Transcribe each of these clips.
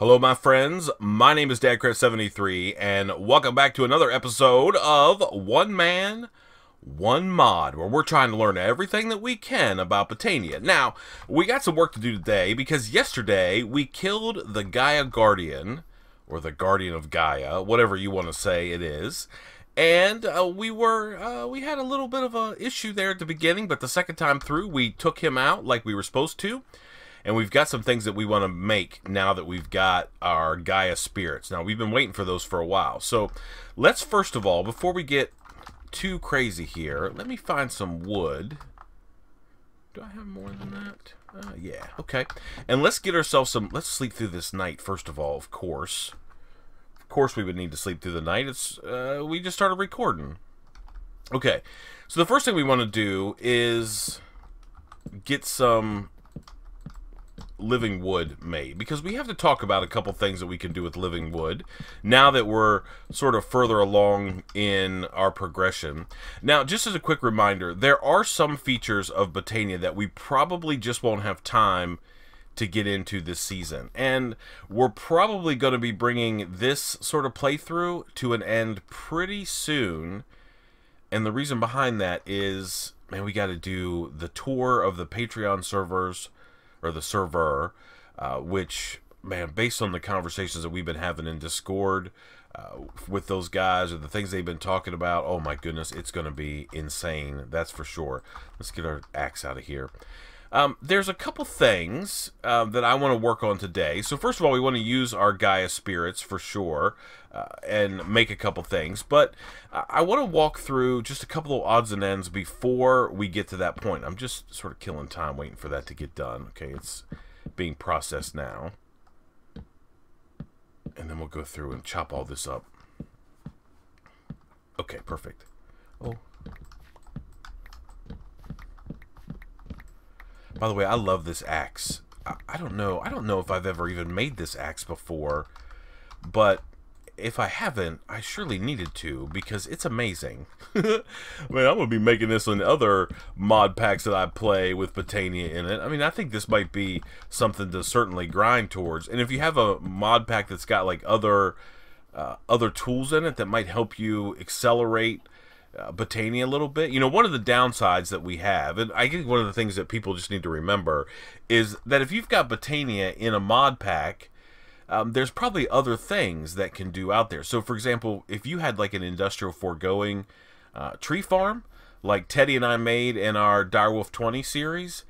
Hello, my friends. My name is DadCraft73, and welcome back to another episode of One Man, One Mod, where we're trying to learn everything that we can about Botania. Now, we got some work to do today, because yesterday we killed the Gaia Guardian, or the Guardian of Gaia, whatever you want to say it is. And we had a little bit of an issue there at the beginning, but the second time through, we took him out like we were supposed to. And we've got some things that we want to make now that we've got our Gaia spirits. Now, we've been waiting for those for a while. So, let's first of all, before we get too crazy here, let me find some wood. Do I have more than that? Yeah, okay. And let's get ourselves some, let's sleep through this night, first of all, of course. Of course we would need to sleep through the night. We just started recording. Okay, so the first thing we want to do is get some living wood made, because we have to talk about a couple things that we can do with living wood now that we're sort of further along in our progression. Now, just as a quick reminder, there are some features of Botania that we probably just won't have time to get into this season, and we're probably going to be bringing this sort of playthrough to an end pretty soon. And the reason behind that is, man, we got to do the tour of the Patreon servers, or the server, which, man, based on the conversations that we've been having in Discord with those guys, or the things they've been talking about, oh my goodness, it's going to be insane, that's for sure. Let's get our axe out of here. There's a couple things that I want to work on today. So first of all, we want to use our Gaia spirits for sure, and make a couple things. But I want to walk through just a couple of odds and ends before we get to that point. I'm just sort of killing time waiting for that to get done. Okay, it's being processed now. And then we'll go through and chop all this up. Okay, perfect. Oh. By the way, I love this axe. I don't know if I've ever even made this axe before, but if I haven't, I surely needed to, because it's amazing. Man, I'm going to be making this in other mod packs that I play with Botania in it. I mean, I think this might be something to certainly grind towards. And if you have a mod pack that's got like other tools in it that might help you accelerate Botania a little bit. You know, one of the downsides that we have, and I think one of the things that people just need to remember, is that if you've got Botania in a mod pack, there's probably other things that can do out there. So, for example, if you had like an Industrial Foregoing tree farm, like Teddy and I made in our Direwolf 20 series,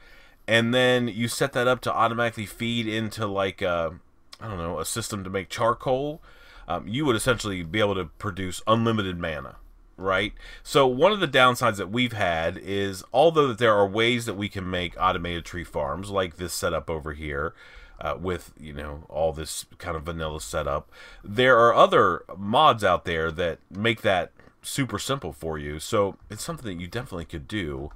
and then you set that up to automatically feed into like I don't know, a system to make charcoal, you would essentially be able to produce unlimited mana. Right? So one of the downsides that we've had is, although that there are ways that we can make automated tree farms, like this setup over here, with, you know, all this kind of vanilla setup, there are other mods out there that make that super simple for you. So it's something that you definitely could do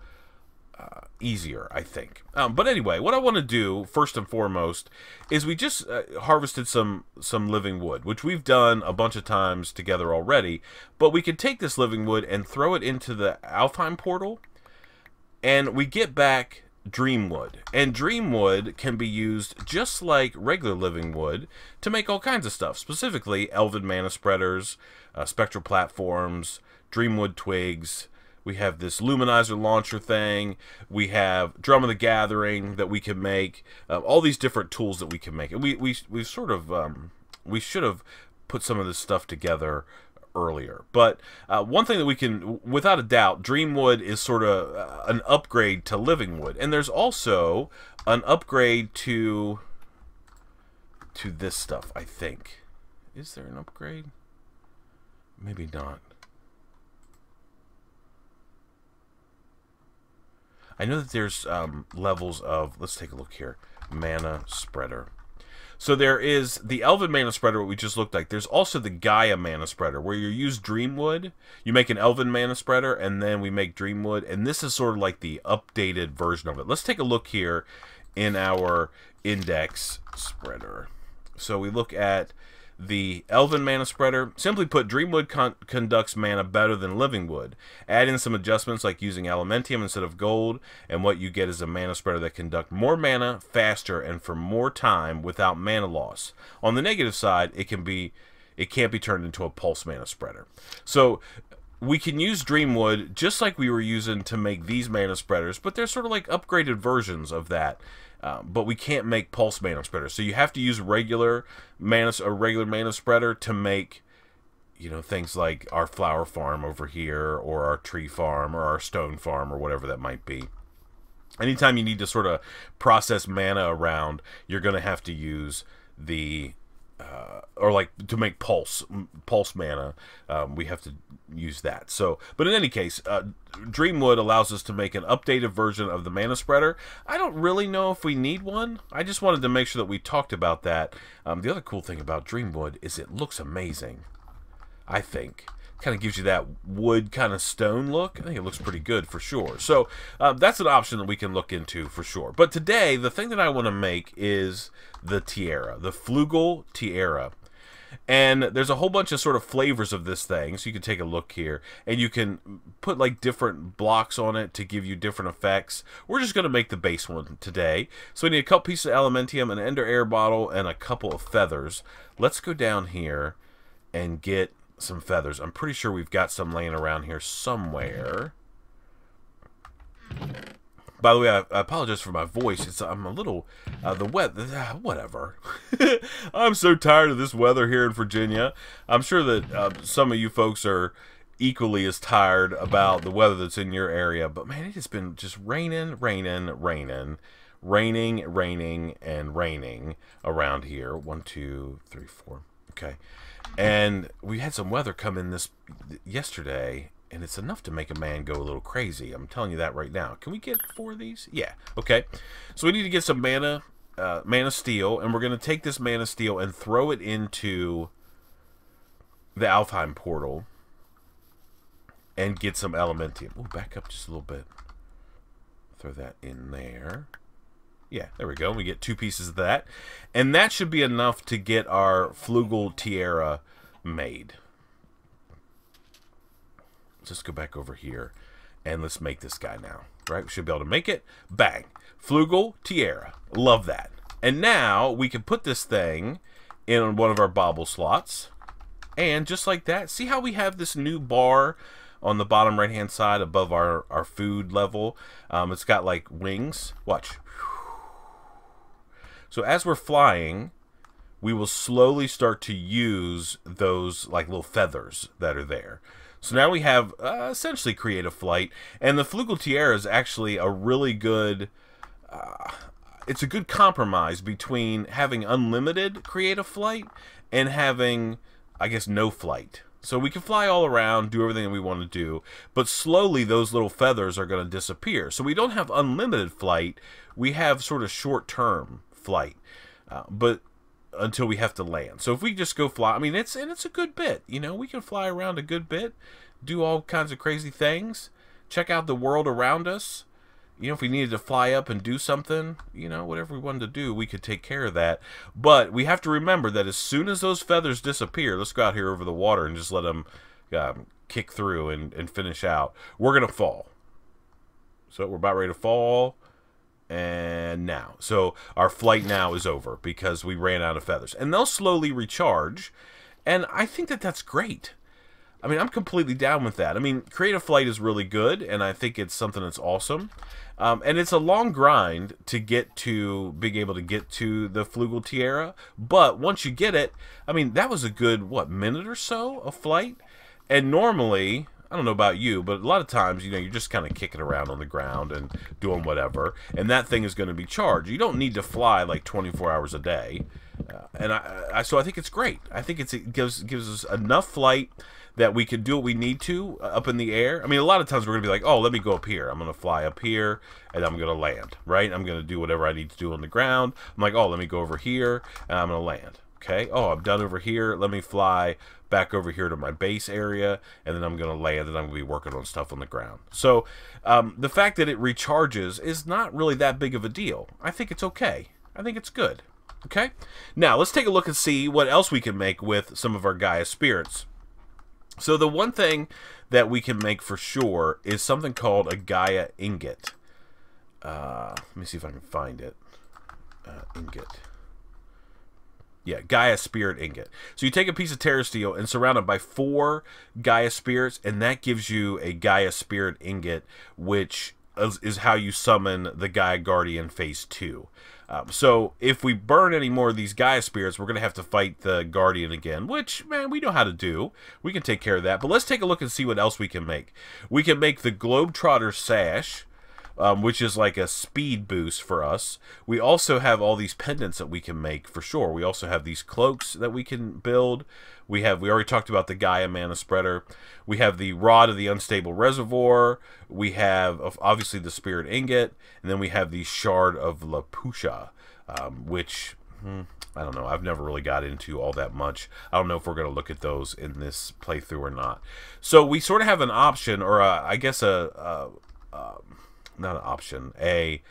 easier, I think. But anyway, what I want to do first and foremost is we just harvested some living wood, which we've done a bunch of times together already. But we can take this living wood and throw it into the Alfheim portal, and we get back Dreamwood. And Dreamwood can be used just like regular living wood to make all kinds of stuff, specifically Elven Mana Spreaders, Spectral Platforms, Dreamwood Twigs. We have this Luminizer launcher thing. We have Drum of the Gathering that we can make. All these different tools that we can make. And we've sort of, we should have put some of this stuff together earlier. But one thing that we can, without a doubt, Dreamwood is sort of an upgrade to Living Wood. And there's also an upgrade to this stuff, I think. Is there an upgrade? Maybe not. I know that there's levels of, let's take a look here, Mana Spreader. So there is the Elven Mana Spreader, what we just looked like. There's also the Gaia Mana Spreader, where you use Dreamwood. You make an Elven Mana Spreader, and then we make Dreamwood. And this is sort of like the updated version of it. Let's take a look here in our index spreader. So we look at the Elven Mana Spreader. Simply put, Dreamwood conducts mana better than Living Wood. Add in some adjustments like using Elementium instead of gold, and what you get is a mana spreader that conducts more mana faster and for more time without mana loss. On the negative side, it can't be turned into a pulse mana spreader. So we can use Dreamwood just like we were using to make these mana spreaders, but they're sort of like upgraded versions of that. But we can't make pulse mana spreaders, so you have to use a regular mana spreader to make, you know, things like our flower farm over here, or our tree farm, or our stone farm, or whatever that might be. Anytime you need to sort of process mana around, you're going to have to use the or like to make pulse mana, we have to use that. So, but in any case, Dreamwood allows us to make an updated version of the mana spreader. I don't really know if we need one. I just wanted to make sure that we talked about that. The other cool thing about Dreamwood is it looks amazing. I think kind of gives you that wood kind of stone look. I think it looks pretty good for sure. So that's an option that we can look into for sure. But today, the thing that I want to make is the tiara, the Flugel tiara. And there's a whole bunch of sort of flavors of this thing, so you can take a look here, and you can put like different blocks on it to give you different effects. We're just going to make the base one today. So we need a couple pieces of Elementium, an Ender Air bottle, and a couple of feathers. Let's go down here and get some feathers. I'm pretty sure we've got some laying around here somewhere. By the way, I apologize for my voice. I'm a little, the weather, whatever. I'm so tired of this weather here in Virginia. I'm sure that some of you folks are equally as tired about the weather that's in your area. But man, it has been just raining, and raining around here. 1, 2, 3, 4. Okay. And we had some weather come in yesterday, and it's enough to make a man go a little crazy. I'm telling you that right now. Can we get 4 of these? Yeah. Okay. So we need to get some mana steel, and we're going to take this mana steel and throw it into the Alfheim portal and get some Elementium. Oh, back up just a little bit. Throw that in there. Yeah, there we go. We get 2 pieces of that. And that should be enough to get our Flugel tiara made. Let's go back over here and let's make this guy now. Right? We should be able to make it. Bang. Flugel tiara. Love that. And now we can put this thing in one of our bauble slots. And just like that, see how we have this new bar on the bottom right hand side above our food level? It's got like wings. Watch. So as we're flying, we will slowly start to use those like little feathers that are there. So now we have essentially creative flight, and the Flugel tiara is actually a really good, it's a good compromise between having unlimited creative flight and having, I guess, no flight. So we can fly all around, do everything that we want to do, but slowly those little feathers are going to disappear. So we don't have unlimited flight, we have sort of short-term flight, but until we have to land. So if we just go fly, I mean, it's a good bit, you know, we can fly around a good bit, do all kinds of crazy things, check out the world around us. You know, if we needed to fly up and do something, you know, whatever we wanted to do, we could take care of that. But we have to remember that as soon as those feathers disappear, let's go out here over the water and just let them kick through and finish out. We're going to fall. So we're about ready to fall. And now. So our flight now is over because we ran out of feathers. And they'll slowly recharge. And I think that that's great. I mean, I'm completely down with that. I mean, creative flight is really good, and I think it's something that's awesome. And it's a long grind to get to being able to get to the Flugel tiara. But once you get it, I mean, that was a good, what, minute or so of flight? And normally, I don't know about you, but a lot of times, you know, you're just kind of kicking around on the ground and doing whatever, and that thing is going to be charged. You don't need to fly like 24 hours a day, so I think it's great. I think it gives us enough flight that we can do what we need to up in the air. I mean, a lot of times we're going to be like, oh, let me go up here. I'm going to fly up here, and I'm going to land, right? I'm going to do whatever I need to do on the ground. I'm like, oh, let me go over here, and I'm going to land. Okay, oh, I'm done over here. Let me fly back over here to my base area, and then I'm going to land, and I'm going to be working on stuff on the ground. So the fact that it recharges is not really that big of a deal. I think it's okay. I think it's good. Okay? Now, let's take a look and see what else we can make with some of our Gaia spirits. So the one thing that we can make for sure is something called a Gaia ingot. Let me see if I can find it. Ingot. Yeah, Gaia Spirit Ingot. So you take a piece of Terra Steel and surround it by 4 Gaia Spirits, and that gives you a Gaia Spirit Ingot, which is how you summon the Gaia Guardian Phase 2. So if we burn any more of these Gaia Spirits, we're going to have to fight the Guardian again, which, man, we know how to do. We can take care of that. But let's take a look and see what else we can make. We can make the Globetrotter Sash, which is like a speed boost for us. We also have all these pendants that we can make for sure. We also have these cloaks that we can build. We already talked about the Gaia Mana Spreader. We have the Rod of the Unstable Reservoir. We have, obviously, the Spirit Ingot. And then we have the Shard of Lapusha, which, I don't know. I've never really got into all that much. I don't know if we're going to look at those in this playthrough or not. So we sort of have an option, or I guess not an option, a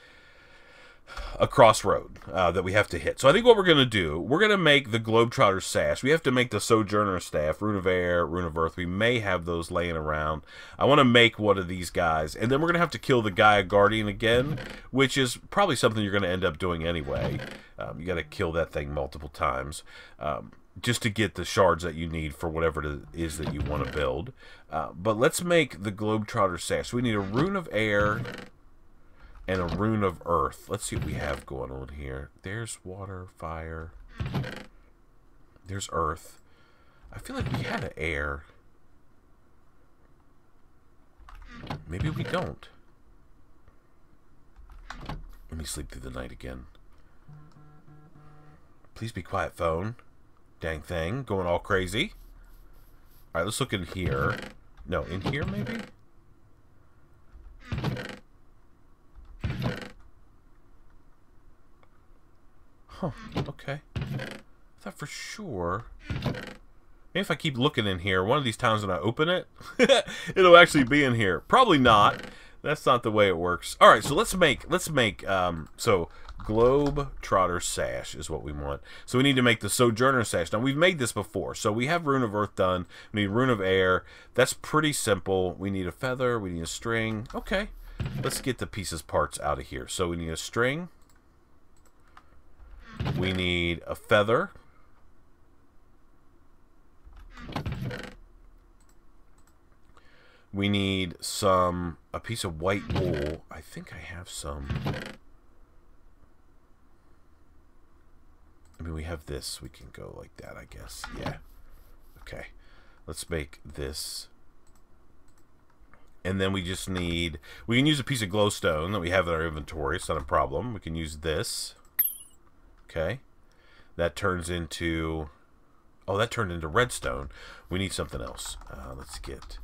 crossroad that we have to hit. So I think what we're going to do, we're going to make the Globetrotter Sash. We have to make the Sojourner Staff, Rune of Air, Rune of Earth. We may have those laying around. I want to make one of these guys. And then we're going to have to kill the Gaia Guardian again, which is probably something you're going to end up doing anyway. You got to kill that thing multiple times. Just to get the shards that you need for whatever it is that you want to build. But let's make the Globetrotter Sash. So we need a Rune of Air and a Rune of Earth. Let's see what we have going on here. There's water, fire. There's earth. I feel like we had an air. Maybe we don't. Let me sleep through the night again. Please be quiet, phone. Dang thing. Going all crazy. Alright, let's look in here. No, in here maybe? Huh, okay. I thought for sure... Maybe if I keep looking in here, one of these times when I open it, it'll actually be in here. Probably not. That's not the way it works. Alright, so let's make, so Globetrotter Sash is what we want. So we need to make the Sojourner Sash. Now, we've made this before. So we have Rune of Earth done. We need Rune of Air. That's pretty simple. We need a feather. We need a string. Okay. Let's get the pieces parts out of here. So we need a string. We need a feather. We need a piece of white wool. I think I have some. I mean, we have this. We can go like that, I guess. Yeah. Okay. Let's make this. And then we just need... We can use a piece of glowstone that we have in our inventory. It's not a problem. We can use this. Okay. That turns into... Oh, that turned into redstone. We need something else. Let's get...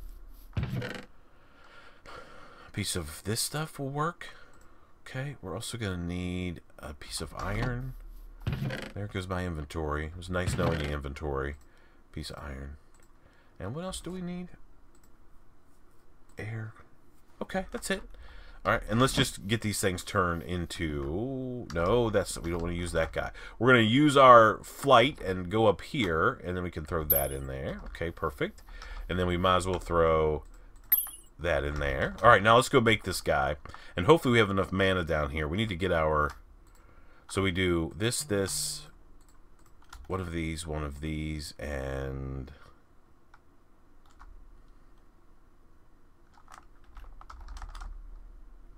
A piece of this stuff will work. Okay. We're also going to need a piece of iron. There goes my inventory. It was nice knowing the inventory. Piece of iron. And what else do we need? Air. Okay, that's it. Alright, and let's just get these things turned into... No, we don't want to use that guy. We're going to use our flight and go up here, and then we can throw that in there. Okay, perfect. And then we might as well throw that in there. Alright, now let's go make this guy. And hopefully we have enough mana down here. We need to get our... So we do this, one of these, and...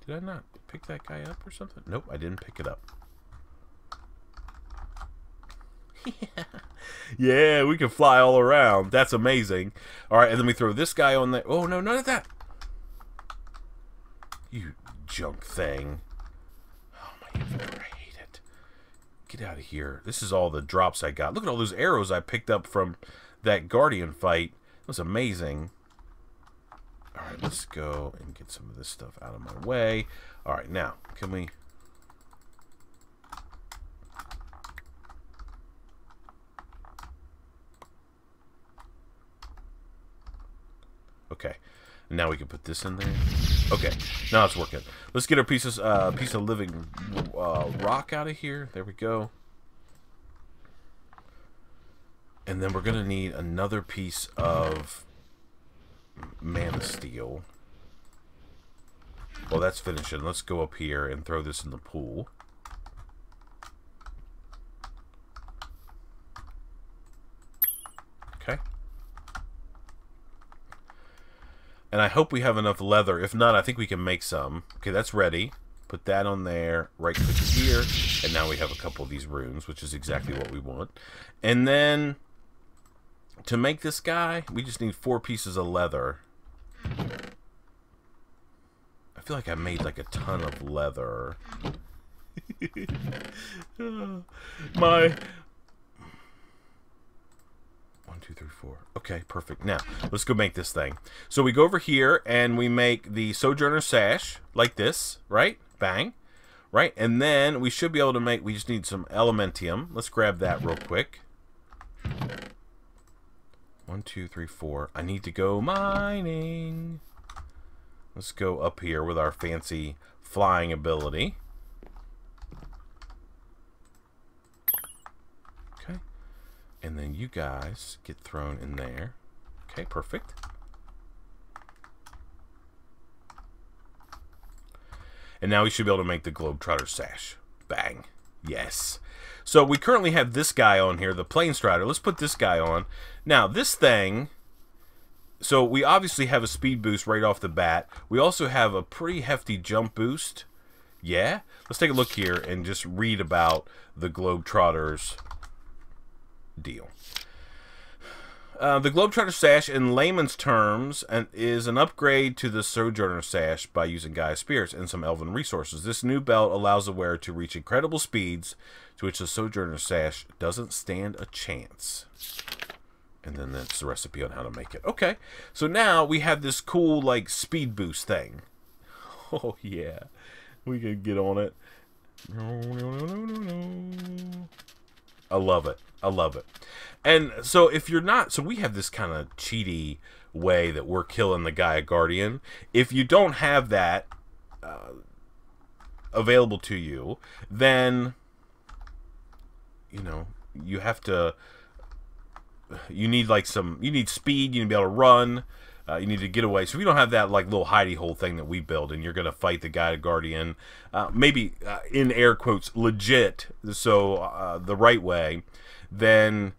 Did I not pick that guy up or something? Nope, I didn't pick it up. Yeah, we can fly all around. That's amazing. Alright, and then we throw this guy on there. Oh, no, none of that. You junk thing. Oh, my inventory. I hate it. Get out of here. This is all the drops I got. Look at all those arrows I picked up from that Guardian fight. It was amazing. Alright, let's go and get some of this stuff out of my way. Alright, now, can we... Okay, now we can put this in there. Okay, now it's working. Let's get our piece of living rock out of here. There we go. And then we're going to need another piece of mana steel. Well, that's finishing. Let's go up here and throw this in the pool. Okay. And I hope we have enough leather. If not, I think we can make some. Okay, that's ready. Put that on there. Right-click here. And now we have a couple of these runes, which is exactly what we want. And then, to make this guy, we just need 4 pieces of leather. I feel like I made like a ton of leather. My 1, 2, 3, 4. Okay, perfect. Now, let's go make this thing. So we go over here and we make the Sojourner Sash like this, right? Bang. Right? And then we should be able to make, we just need some Elementium. Let's grab that real quick. 1, 2, 3, 4. I need to go mining. Let's go up here with our fancy flying ability. Okay. And then you guys get thrown in there. Okay, perfect. And now we should be able to make the Globetrotter Sash. Bang. Yes. So we currently have this guy on here, the Plain Strider. Let's put this guy on. Now, this thing... So we obviously have a speed boost right off the bat. We also have a pretty hefty jump boost. Yeah? Let's take a look here and just read about the Globetrotter's deal. The Globetrotter Sash, in layman's terms, is an upgrade to the Sojourner Sash by using Gaia Spirits and some elven resources. This new belt allows the wearer to reach incredible speeds to which the Sojourner Sash doesn't stand a chance. And then that's the recipe on how to make it. Okay, so now we have this cool, like, speed boost thing. Oh, yeah. We can get on it. I love it. I love it. And so if you're not... So we have this kind of cheaty way that we're killing the Gaia Guardian. If you don't have that available to you, then, you know, you have to... You need like some... You need speed. You need to be able to run. You need to get away. So if you don't have that like little hidey hole thing that we build, and you're going to fight the Gaia Guardian, maybe in air quotes legit, so the right way, then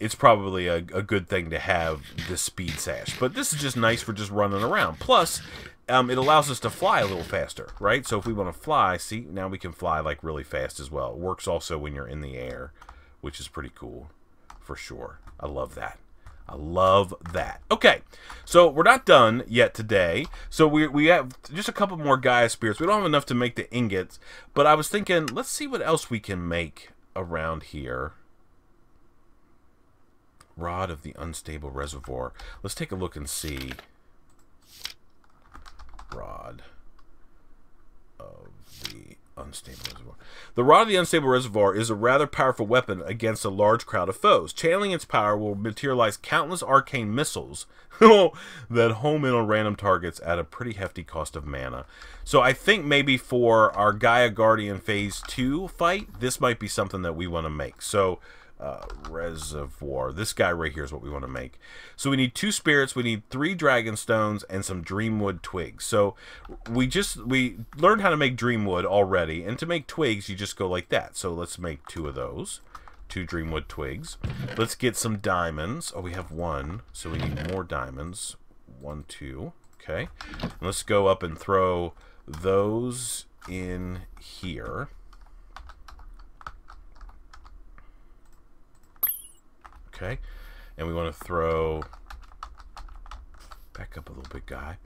it's probably a good thing to have this speed sash. But this is just nice for just running around. Plus, it allows us to fly a little faster, right? So if we want to fly, see, now we can fly like really fast as well. It works also when you're in the air, which is pretty cool for sure. I love that. I love that. Okay, so we're not done yet today. So we have just a couple more Gaia Spirits. We don't have enough to make the ingots, but I was thinking, let's see what else we can make around here. Rod of the Unstable Reservoir. Let's take a look and see. Rod of the Unstable Reservoir. The Rod of the Unstable Reservoir is a rather powerful weapon against a large crowd of foes. Channeling its power will materialize countless arcane missiles that home in on random targets at a pretty hefty cost of mana. So I think maybe for our Gaia Guardian Phase 2 fight, this might be something that we want to make. So, Reservoir. This guy right here is what we want to make. So we need 2 spirits, we need 3 dragon stones, and some dreamwood twigs. So we learned how to make dreamwood already, and to make twigs you just go like that. So let's make 2 of those. 2 dreamwood twigs. Let's get some diamonds. Oh, we have 1, so we need more diamonds. 1, 2. Okay. And let's go up and throw those in here. Okay, and we want to throw, back up a little bit, guy.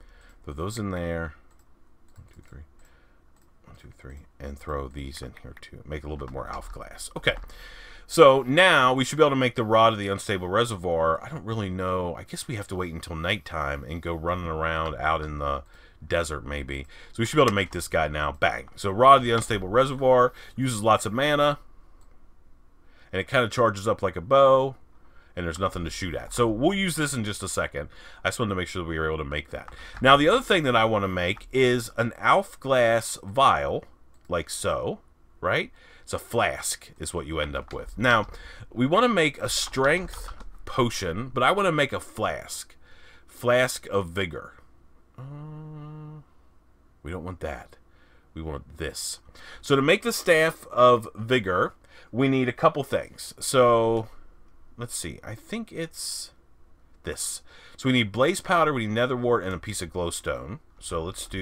Throw those in there. 1, 2, 3. 1, 2, 3. And throw these in here too. Make it a little bit more hourglass. Okay, so now we should be able to make the Rod of the Unstable Reservoir. I don't really know. I guess we have to wait until nighttime and go running around out in the desert maybe. So we should be able to make this guy now. Bang. So Rod of the Unstable Reservoir uses lots of mana. And it kind of charges up like a bow. And there's nothing to shoot at. So we'll use this in just a second. I just wanted to make sure that we were able to make that. Now the other thing that I want to make is an hourglass vial, like so, right? It's a flask is what you end up with. Now, we want to make a strength potion, but I want to make a flask. Flask of vigor. We don't want that. We want this. So to make the staff of vigor, we need a couple things. So, let's see. I think it's this. So we need blaze powder, we need nether wart, and a piece of glowstone. So let's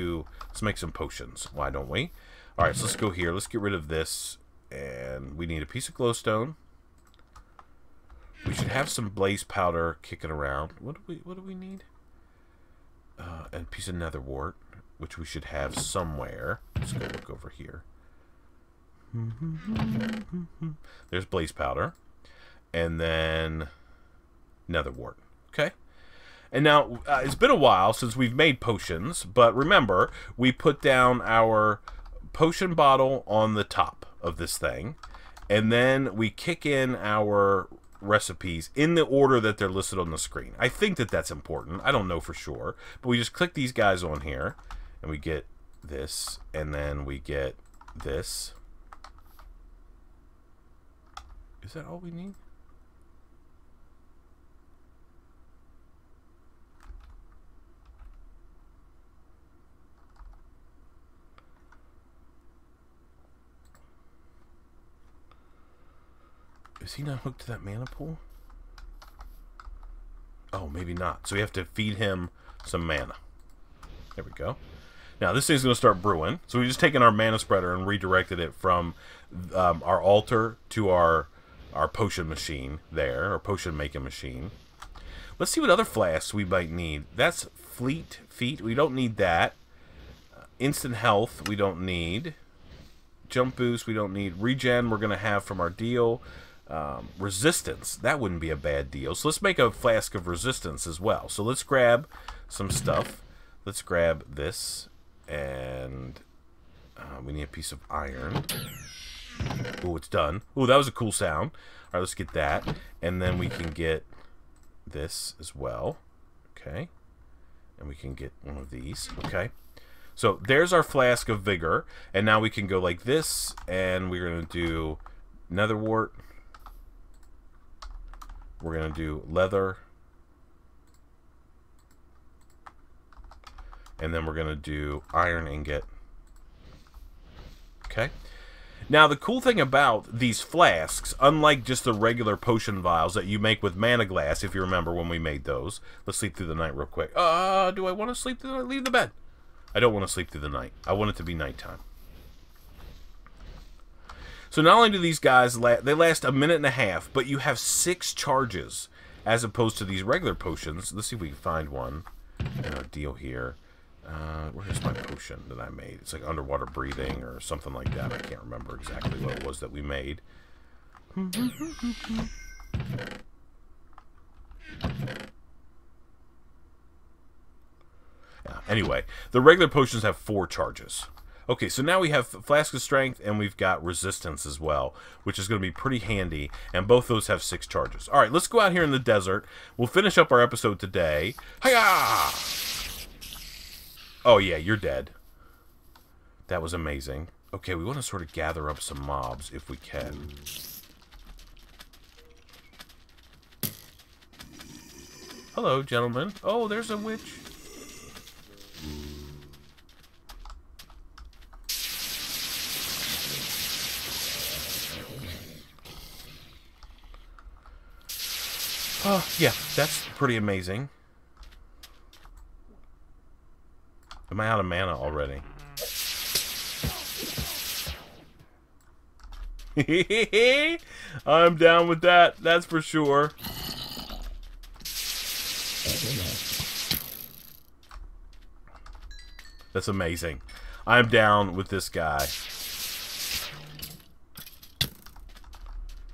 make some potions. Why don't we? Alright, so let's go here. Let's get rid of this. And we need a piece of glowstone. We should have some blaze powder kicking around. What do we need? And a piece of nether wart, which we should have somewhere. Let's go look over here. There's blaze powder. And then nether wart. Okay? And now, it's been a while since we've made potions, but remember, we put down our potion bottle on the top of this thing, and then we kick in our recipes in the order that they're listed on the screen. I think that that's important. I don't know for sure, but we just click these guys on here, and we get this, and then we get this. Is that all we need? Is he not hooked to that mana pool? Oh, maybe not. So we have to feed him some mana. There we go. Now, this thing's going to start brewing. So we've just taken our mana spreader and redirected it from our altar to our potion machine there, our potion making machine. Let's see what other flasks we might need. That's feet. We don't need that. Instant health, we don't need. Jump boost, we don't need. Regen, we're going to have from our deal. Resistance, that wouldn't be a bad deal. So let's make a flask of resistance as well. So let's grab some stuff. Let's grab this, and we need a piece of iron. Oh, it's done. Oh, that was a cool sound. Alright, let's get that. And then we can get this as well. Okay. And we can get one of these. Okay. So there's our flask of vigor. And now we can go like this, and we're going to do nether wart. We're going to do leather. And then we're going to do iron ingot. Okay. Now, the cool thing about these flasks, unlike just the regular potion vials that you make with mana glass, if you remember when we made those. Let's sleep through the night real quick. Do I want to sleep through the night? Leave the bed. I don't want to sleep through the night. I want it to be nighttime. So not only do these guys they last a minute and a half, but you have 6 charges as opposed to these regular potions. Let's see if we can find one in our deal here. Where's my potion that I made? It's like underwater breathing or something like that. I can't remember exactly what it was that we made. Anyway, the regular potions have 4 charges. Okay, so now we have Flask of Strength, and we've got Resistance as well, which is going to be pretty handy, and both those have 6 charges. Alright, let's go out here in the desert. We'll finish up our episode today. Hiya! Oh, yeah, you're dead. That was amazing. Okay, we want to sort of gather up some mobs if we can. Hello, gentlemen. Oh, there's a witch. Oh, yeah, that's pretty amazing. Am I out of mana already? I'm down with that, that's for sure. That's amazing. I'm down with this guy.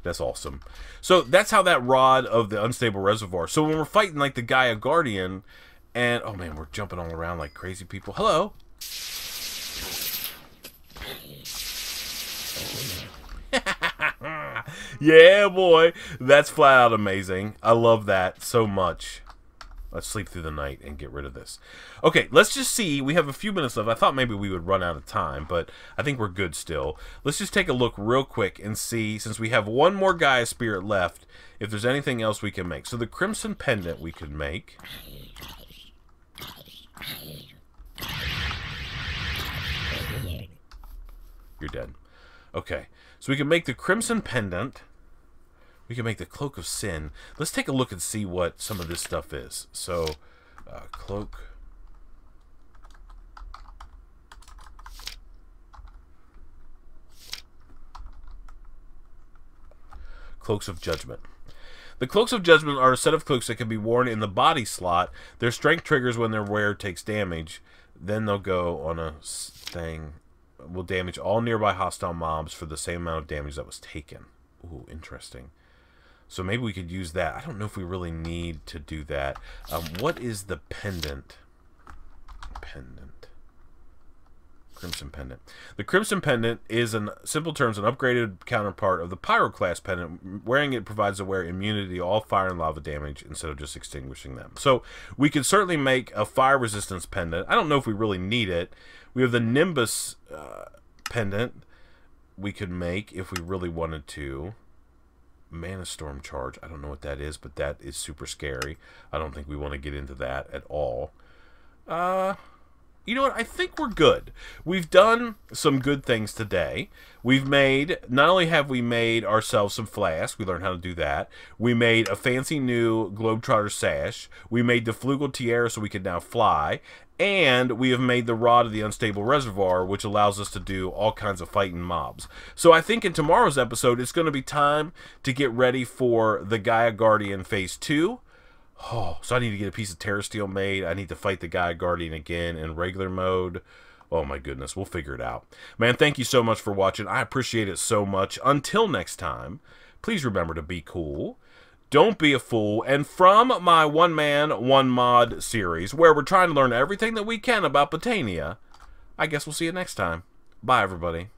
That's awesome. So that's how that rod of the unstable reservoir. So when we're fighting like the Gaia Guardian, and oh man, we're jumping all around like crazy people. Hello. Yeah, boy, that's flat out amazing. I love that so much. Let's sleep through the night and get rid of this. Okay, let's just see. We have a few minutes left. I thought maybe we would run out of time, but I think we're good still. Let's just take a look real quick and see, since we have one more Gaia Spirit left, if there's anything else we can make. So the Crimson Pendant we could make. You're dead. Okay, so we can make the Crimson Pendant. We can make the Cloak of Sin. Let's take a look and see what some of this stuff is. So, Cloak. Cloaks of Judgment. The Cloaks of Judgment are a set of cloaks that can be worn in the body slot. Their strength triggers when their wearer takes damage. Then they'll go on a thing. Will damage all nearby hostile mobs for the same amount of damage that was taken. Ooh, interesting. So maybe we could use that. I don't know if we really need to do that. What is the pendant? Pendant. Crimson Pendant. The Crimson Pendant is, in simple terms, an upgraded counterpart of the Pyroclast Pendant. Wearing it provides the wearer immunity to all fire and lava damage instead of just extinguishing them. So we could certainly make a fire resistance pendant. I don't know if we really need it. We have the Nimbus Pendant we could make if we really wanted to. Mana Storm Charge. I don't know what that is, but that is super scary. I don't think we want to get into that at all. You know what? I think we're good. We've done some good things today. We've made, not only have we made ourselves some flasks, we learned how to do that. We made a fancy new Globetrotter sash. We made the Flugel Tiara so we can now fly. And we have made the Rod of the Unstable Reservoir, which allows us to do all kinds of fighting mobs. So I think in tomorrow's episode, it's going to be time to get ready for the Gaia Guardian Phase 2. Oh, so I need to get a piece of Terra Steel made. I need to fight the Gaia Guardian again in regular mode. Oh my goodness, we'll figure it out. Man, thank you so much for watching. I appreciate it so much. Until next time, please remember to be cool. Don't be a fool. And from my One Man, One Mod series, where we're trying to learn everything that we can about Botania, I guess we'll see you next time. Bye, everybody.